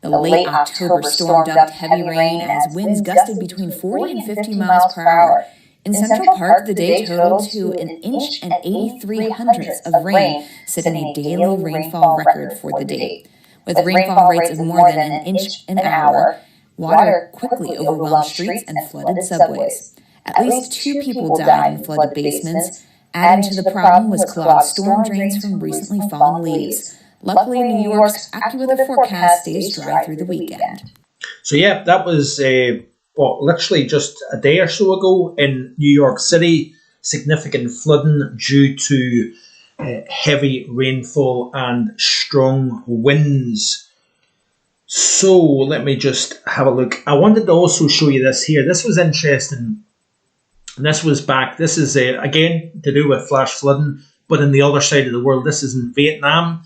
The late October storm dumped heavy rain as winds gusted between 40 and 50 miles per hour. In Central Park, the day totaled to 1 inch and 83 hundredths of rain, setting a daily rainfall record for the day. With rainfall rates of more than 1 inch an hour, water quickly overwhelmed streets and flooded subways. At least 2 people died in flooded basements. Adding to the problem was clogged storm drains from recently fallen leaves. Luckily, New York's AccuWeather forecast stays dry through the weekend. So yeah, that was literally just a day or so ago in New York City. Significant flooding due to heavy rainfall and strong winds. So let me just have a look. I wanted to also show you this here. This was interesting. And this was back. This is again to do with flash flooding, but in the other side of the world. This is in Vietnam,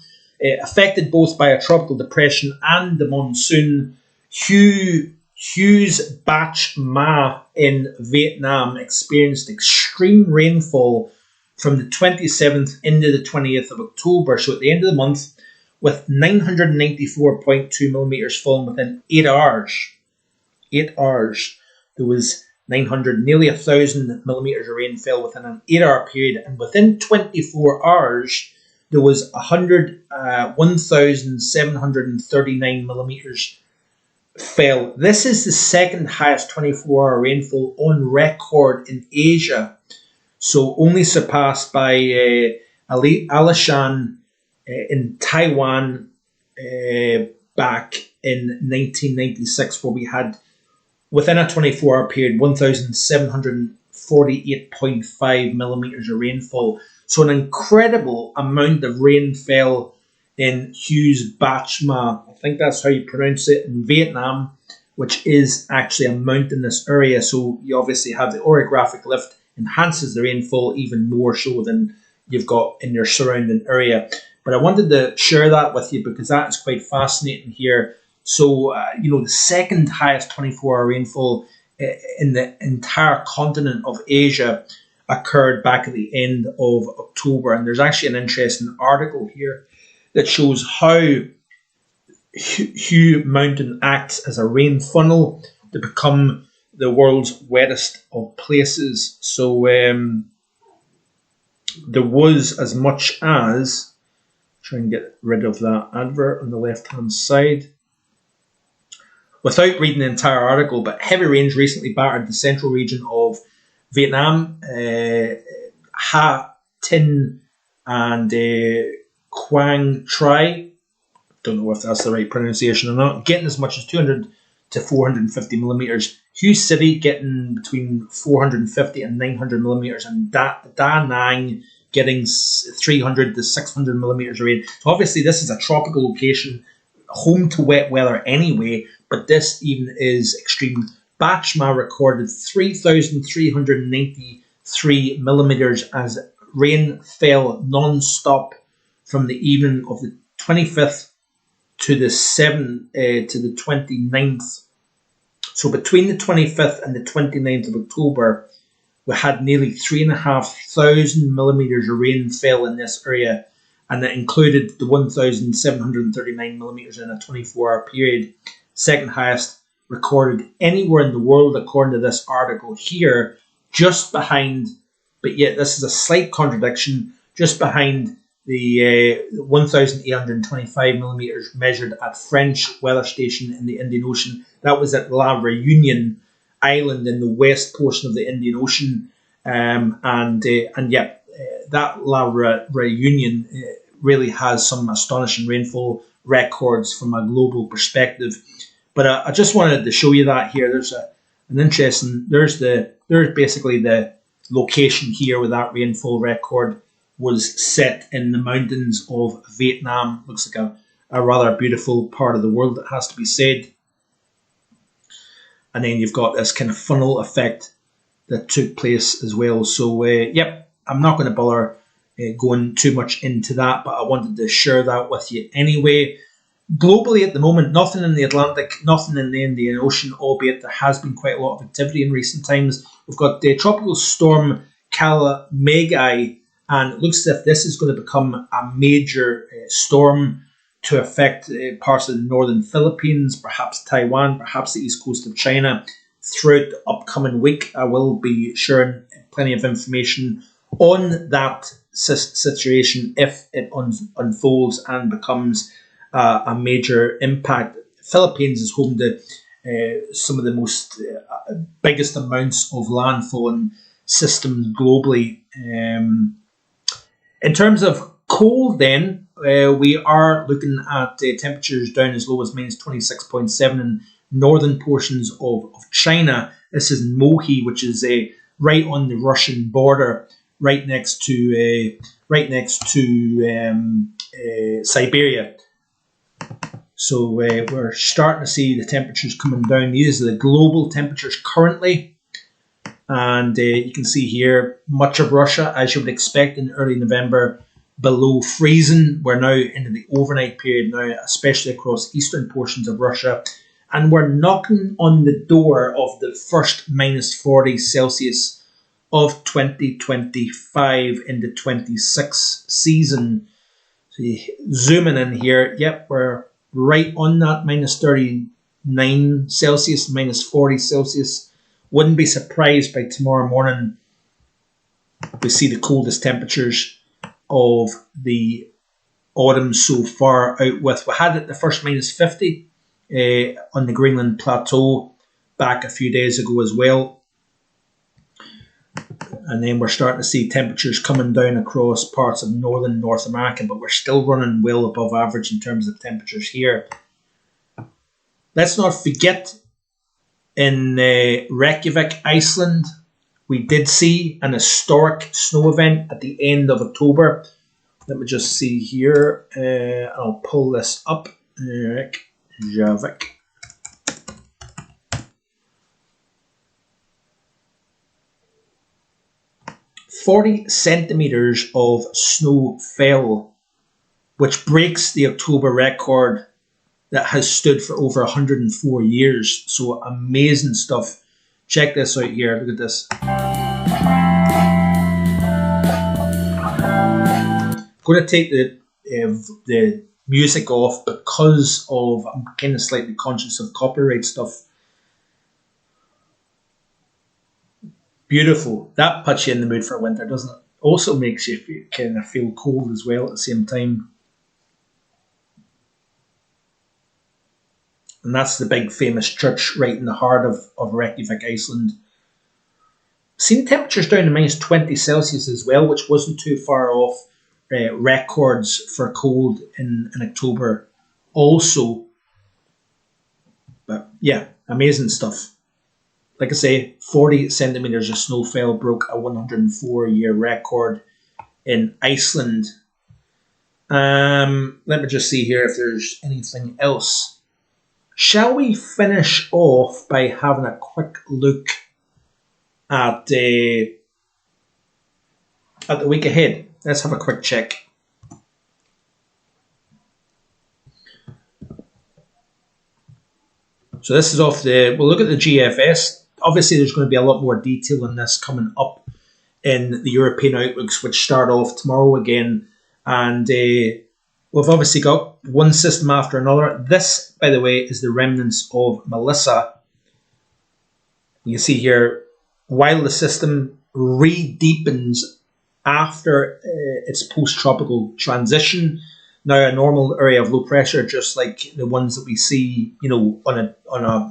affected both by a tropical depression and the monsoon. Hughes Bach Ma in Vietnam experienced extreme rainfall from the 27th into the 20th of October. So at the end of the month, with 994.2 millimetres fallen within 8 hours. 8 hours. There was 900, nearly 1,000 millimetres of rain fell within an 8-hour period, and within 24 hours there was 1,739 millimetres fell. This is the second highest 24-hour rainfall on record in Asia, so only surpassed by Alishan in Taiwan back in 1996, where we had, within a 24-hour period, 1,748.5 millimetres of rainfall. So an incredible amount of rain fell in Hughes Bachma, I think that's how you pronounce it, in Vietnam, which is actually a mountainous area. So you obviously have the orographic lift enhances the rainfall even more so than you've got in your surrounding area. But I wanted to share that with you because that is quite fascinating here. So, the second highest 24-hour rainfall in the entire continent of Asia occurred back at the end of October. And there's actually an interesting article here that shows how Hugh Mountain acts as a rain funnel to become the world's wettest of places. So there was as much as, try and get rid of that advert on the left-hand side, without reading the entire article, but heavy rains recently battered the central region of Vietnam, Ha Tin and Quang Tri. Don't know if that's the right pronunciation or not. Getting as much as 200 to 450 millimetres. Hughes City getting between 450 and 900 millimetres, and Da Nang getting 300 to 600 millimetres of rain. So obviously this is a tropical location, home to wet weather anyway, but this even is extreme. Bachma recorded 3,393 millimetres as rain fell non-stop from the evening of the 25th to the 29th. So between the 25th and the 29th of October, we had nearly 3,500 millimetres of rain fell in this area, and that included the 1,739 millimetres in a 24-hour period, second highest recorded anywhere in the world according to this article here, just behind, but yet this is a slight contradiction, just behind the 1,825 millimetres measured at French weather station in the Indian Ocean. That was at La Réunion Island in the west portion of the Indian Ocean, and yet that La Réunion really has some astonishing rainfall records from a global perspective. But I just wanted to show you that here. There's an interesting. There's basically the location here where that rainfall record was set in the mountains of Vietnam. Looks like a rather beautiful part of the world, it has to be said. And then you've got this kind of funnel effect that took place as well. So, I'm not going to bother going too much into that, but I wanted to share that with you anyway. Globally at the moment, nothing in the Atlantic, nothing in the Indian Ocean, albeit there has been quite a lot of activity in recent times. We've got the tropical storm Kalamagai, and it looks as if this is going to become a major storm to affect parts of the northern Philippines, perhaps Taiwan, perhaps the east coast of China. Throughout the upcoming week, I will be sharing plenty of information on that situation if it unfolds and becomes a major impact. Philippines is home to some of the most biggest amounts of landfall systems globally. In terms of cold, then, we are looking at temperatures down as low as minus 26.7 in northern portions of China. This is Mohi, which is right on the Russian border, right next to Siberia. So we're starting to see the temperatures coming down. These are the global temperatures currently. And you can see here much of Russia, as you would expect in early November, below freezing. We're now into the overnight period now, especially across eastern portions of Russia. And we're knocking on the door of the first minus 40 Celsius of 2025 in the 26 season. So you zooming in here, yep, we're right on that minus 39 Celsius, minus 40 Celsius. Wouldn't be surprised by tomorrow morning we see the coldest temperatures of the autumn so far out with. We had it the first minus 50 on the Greenland Plateau back a few days ago as well. And then we're starting to see temperatures coming down across parts of northern North America, but we're still running well above average in terms of temperatures here. Let's not forget, in Reykjavik, Iceland, we did see an historic snow event at the end of October. Let me just see here. I'll pull this up. Reykjavik. "40 centimetres of snow fell, which breaks the October record that has stood for over 104 years. So amazing stuff. Check this out here. Look at this. I'm going to take the music off because of I'm kind of slightly conscious of copyright stuff. Beautiful. That puts you in the mood for winter, doesn't it? Also makes you kind of feel cold as well at the same time. And that's the big famous church right in the heart of Reykjavik, Iceland. Seen temperatures down to minus 20 Celsius as well, which wasn't too far off records for cold in October also. But yeah, amazing stuff. Like I say, 40 centimetres of snow fell, broke a 104-year record in Iceland. Let me just see here if there's anything else. Shall we finish off by having a quick look at the week ahead? Let's have a quick check. So this is off we'll look at the GFS. Obviously, there's going to be a lot more detail on this coming up in the European outlooks, which start off tomorrow again. And we've obviously got one system after another. This, by the way, is the remnants of Melissa. You can see here, while the system re-deepens after its post-tropical transition. Now, a normal area of low pressure, just like the ones that we see, on a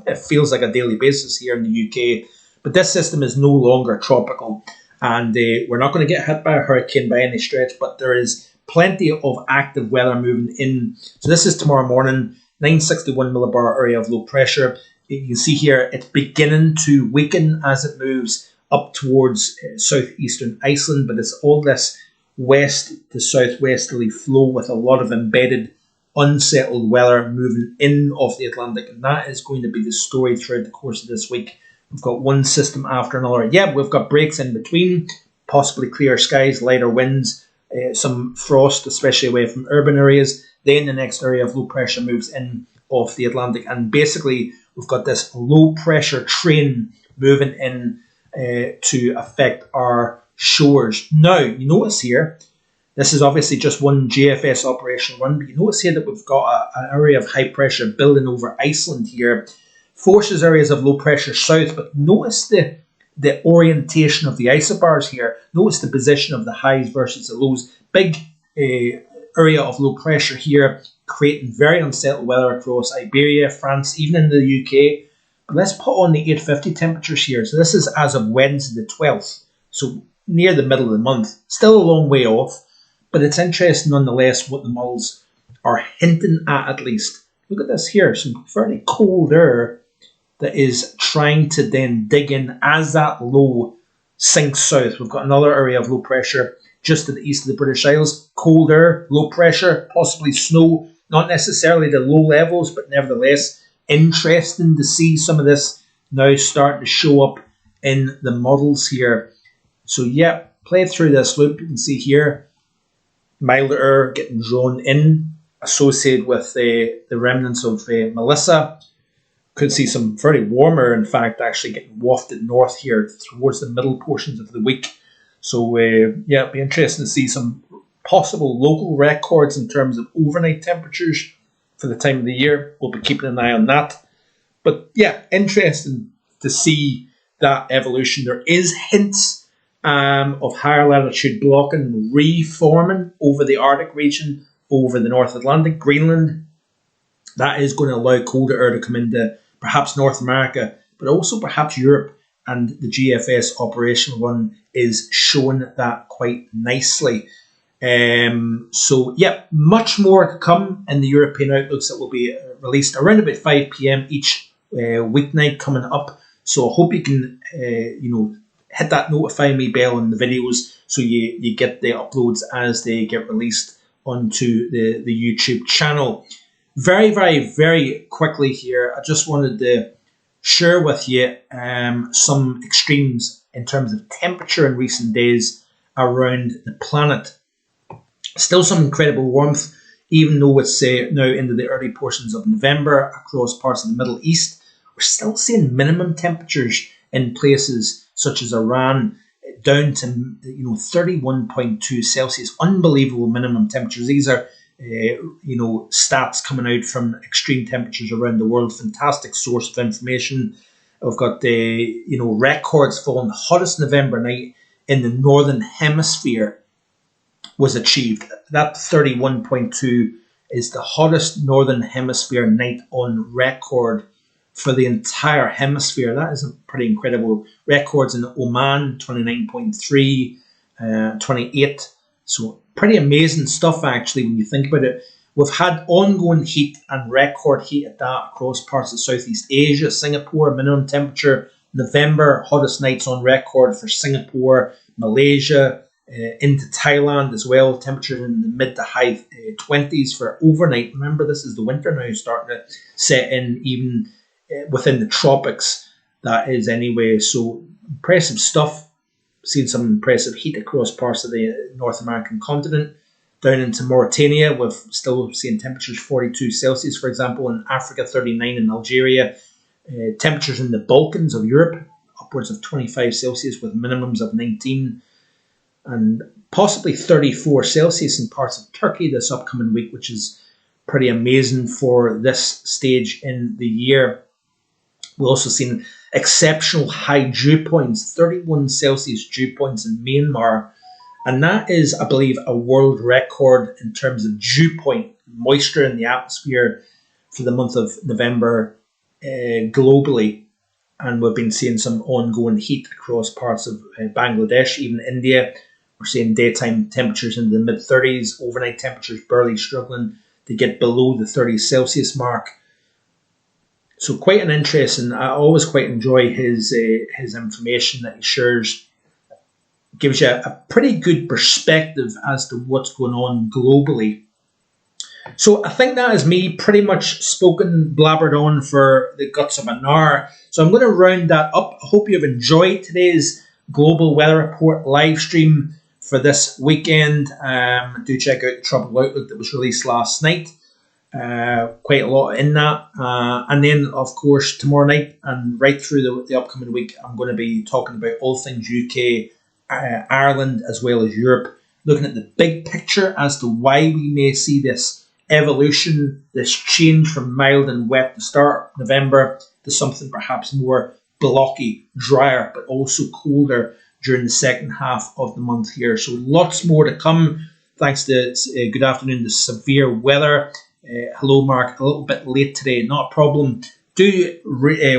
it feels like a daily basis here in the UK. But this system is no longer tropical, and we're not going to get hit by a hurricane by any stretch. But there is plenty of active weather moving in. So this is tomorrow morning, 961 millibar area of low pressure. You can see here it's beginning to weaken as it moves up towards southeastern Iceland, but it's all this west to southwesterly flow with a lot of embedded unsettled weather moving in off the Atlantic, and that is going to be the story throughout the course of this week. We've got one system after another. Yeah, we've got breaks in between, possibly clear skies, lighter winds, some frost, especially away from urban areas. Then the next area of low pressure moves in off the Atlantic, and basically we've got this low pressure train moving in to affect our shores. Now, you notice here, this is obviously just one GFS operation run, but you notice here that we've got an area of high pressure building over Iceland here. Forces areas of low pressure south, but notice the orientation of the isobars here. Notice the position of the highs versus the lows. Big area of low pressure here, creating very unsettled weather across Iberia, France, even in the UK. But let's put on the 850 temperatures here. So this is as of Wednesday the 12th. So near the middle of the month. Still a long way off, but it's interesting nonetheless what the models are hinting at least. Look at this here, some fairly cold air that is trying to then dig in as that low sinks south. We've got another area of low pressure just to the east of the British Isles. Cold air, low pressure, possibly snow, not necessarily the low levels, but nevertheless interesting to see some of this now starting to show up in the models here. So yeah, play through this loop. You can see here, milder air getting drawn in, associated with the remnants of Melissa. Could see some very warmer, in fact, actually getting wafted north here towards the middle portions of the week. So yeah, it'd be interesting to see some possible local records in terms of overnight temperatures for the time of the year. We'll be keeping an eye on that. But yeah, interesting to see that evolution. There is hints of higher latitude blocking reforming over the Arctic region, over the North Atlantic, Greenland. That is going to allow colder air to come into perhaps North America, but also perhaps Europe. And the GFS operational one is showing that quite nicely. So, yeah, much more to come in the European outlooks that will be released around about 5 p.m. each weeknight coming up. So I hope you can, hit that notify me bell on the videos so you get the uploads as they get released onto the YouTube channel. Very, very, very quickly here, I just wanted to share with you some extremes in terms of temperature in recent days around the planet. Still some incredible warmth, even though it's now into the early portions of November across parts of the Middle East. We're still seeing minimum temperatures in places such as Iran down to 31.2 Celsius. Unbelievable minimum temperatures. These are stats coming out from extreme temperatures around the world. Fantastic source of information. I've got the records falling. The hottest November night in the northern hemisphere was achieved. That 31.2 is the hottest northern hemisphere night on record for the entire hemisphere. That is a pretty incredible. Records in Oman, 29.3, 28. So pretty amazing stuff, actually, when you think about it. We've had ongoing heat and record heat at that across parts of Southeast Asia. Singapore, minimum temperature, November, hottest nights on record for Singapore, Malaysia, into Thailand as well. Temperatures in the mid to high 20s for overnight. Remember, this is the winter now starting to set in, even within the tropics. That is anyway. So impressive stuff. Seen some impressive heat across parts of the North American continent. Down into Mauritania, we've still seen temperatures 42 Celsius, for example, in Africa, 39 in Algeria. Temperatures in the Balkans of Europe, upwards of 25 Celsius with minimums of 19 and possibly 34 Celsius in parts of Turkey this upcoming week, which is pretty amazing for this stage in the year. We've also seen exceptional high dew points, 31 Celsius dew points in Myanmar. And that is, I believe, a world record in terms of dew point, moisture in the atmosphere for the month of November globally. And we've been seeing some ongoing heat across parts of Bangladesh, even India. We're seeing daytime temperatures in the mid-30s, overnight temperatures barely struggling to get below the 30 Celsius mark. So quite an interesting. I always quite enjoy his information that he shares. Gives you a pretty good perspective as to what's going on globally. So I think that is me pretty much blabbered on for the guts of an hour. So I'm going to round that up. I hope you've enjoyed today's Global Weather Report live stream for this weekend. Do check out the Tropical Outlook that was released last night. Quite a lot in that. And then, of course, tomorrow night and right through the upcoming week, I'm going to be talking about all things UK, Ireland, as well as Europe, looking at the big picture as to why we may see this evolution, this change from mild and wet to start November to something perhaps more blocky, drier, but also colder during the second half of the month here. So lots more to come. Thanks to good afternoon to severe weather. Hello, Mark. A little bit late today, not a problem. Do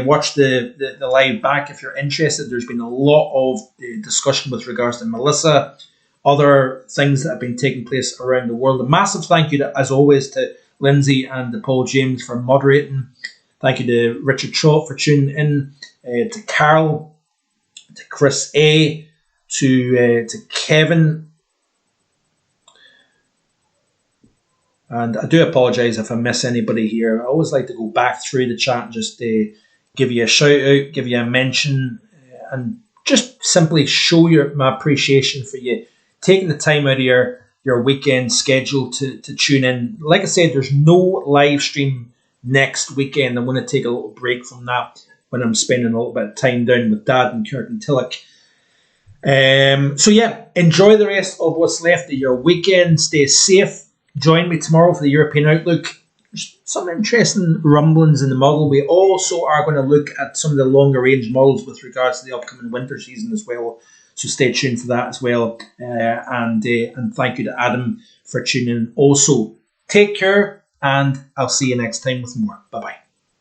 watch the live back if you're interested. There's been a lot of discussion with regards to Melissa, other things that have been taking place around the world. A massive thank you, as always, to Lindsay and to Paul James for moderating. Thank you to Richard Trott for tuning in, to Carol, to Chris A, to Kevin. And I do apologise if I miss anybody here. I always like to go back through the chat and just give you a shout out, give you a mention, and just simply show my appreciation for you taking the time out of your weekend schedule to tune in. Like I said, there's no live stream next weekend. I'm going to take a little break from that when I'm spending a little bit of time down with Dad and Kirk and Tillich. So yeah, enjoy the rest of what's left of your weekend. Stay safe. Join me tomorrow for the European Outlook. There's some interesting rumblings in the model. We also are going to look at some of the longer range models with regards to the upcoming winter season as well. So stay tuned for that as well. And thank you to Adam for tuning in. Also, take care, and I'll see you next time with more. Bye bye.